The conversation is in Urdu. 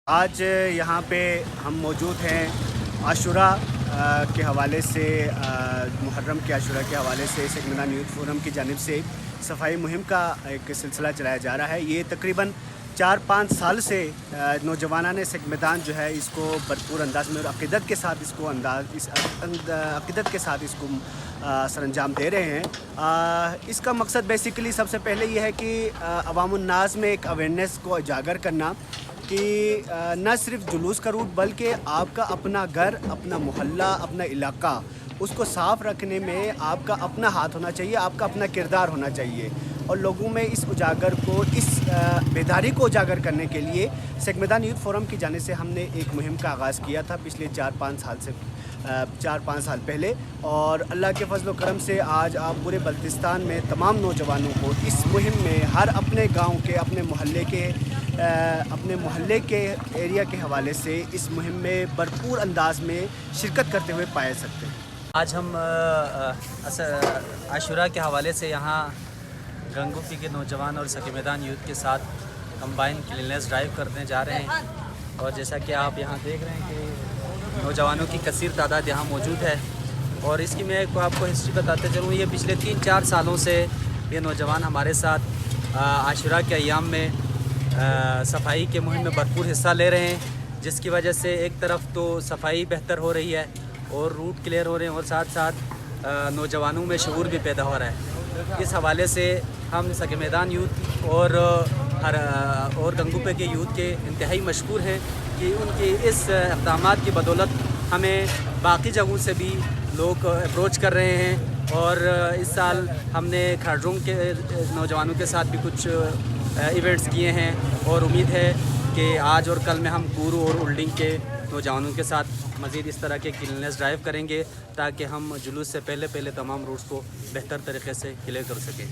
آج یہاں پہ ہم موجود ہیں عاشورہ کے حوالے سے محرم کے عاشورہ کے حوالے سے سکھ میدان یوتھ فورم کی جانب سے صفائی مہم کا ایک سلسلہ چلایا جا رہا ہے۔ یہ تقریباً 4-5 سال سے نوجوانان سکھ میدان جو ہے اس کو بھرپور انداز میں اور عقیدت کے ساتھ اس کو سر انجام دے رہے ہیں۔ اس کا مقصد بیسیکلی سب سے پہلے یہ ہے کہ عوام الناس میں ایک اویئرنیس کو اجاگر کرنا کہ نہ صرف جلوس کا روٹ بلکہ آپ کا اپنا گھر، اپنا محلہ، اپنا علاقہ، اس کو صاف رکھنے میں آپ کا اپنا ہاتھ ہونا چاہیے، آپ کا اپنا کردار ہونا چاہیے۔ اور لوگوں میں اس بیداری کو اجاگر کرنے کے لیے سکھ میدان یوتھ فورم کی جانب سے ہم نے ایک مہم کا آغاز کیا تھا پچھلے 4-5 سال پہلے، اور اللہ کے فضل و کرم سے آج آپ پورے بلتستان میں تمام نوجوانوں کو اس مہم میں ہر اپنے گاؤں کے، اپنے محلے کے ایریا کے حوالے سے اس مہم میں بھرپور انداز میں شرکت کرتے ہوئے پائے سکتے ہیں۔ آج ہم عاشورہ کے حوالے سے یہاں گنگوپی کے نوجوان اور سکھ میدان یوتھ کے ساتھ کمبائن کلیننس ڈرائیو کرنے جا رہے ہیں، اور جیسا کہ آپ یہاں دیکھ رہے ہیں کہ نوجوانوں کی کثیر تعداد یہاں موجود ہے۔ اور اس کی میں آپ کو ہسٹری بتاتے چلوں، یہ پچھلے 3-4 سالوں سے یہ نوجوان ہمارے ساتھ عاشورہ کے ایام میں صفائی کے مہم میں بھرپور حصہ لے رہے ہیں، جس کی وجہ سے ایک طرف تو صفائی بہتر ہو رہی ہے اور روٹ کلیئر ہو رہے ہیں، اور ساتھ ساتھ نوجوانوں میں شعور بھی پیدا ہو رہا ہے۔ اس حوالے سے ہم سکھ میدان یوتھ اور گنگوپے کے یوتھ کے انتہائی مشکور ہیں کہ ان کے اس اقدامات کی بدولت ہمیں باقی جگہوں سے بھی لوگ اپروچ کر رہے ہیں، اور اس سال ہم نے کھارڈونگ کے نوجوانوں کے ساتھ بھی کچھ ایونٹس کیے ہیں، اور امید ہے کہ آج اور کل میں ہم گورو اور اولڈنگ کے نوجوانوں کے ساتھ مزید اس طرح کے کلیننس ڈرائیو کریں گے، تاکہ ہم جلوس سے پہلے تمام روٹس کو بہتر طریقے سے کلیئر کر سکیں۔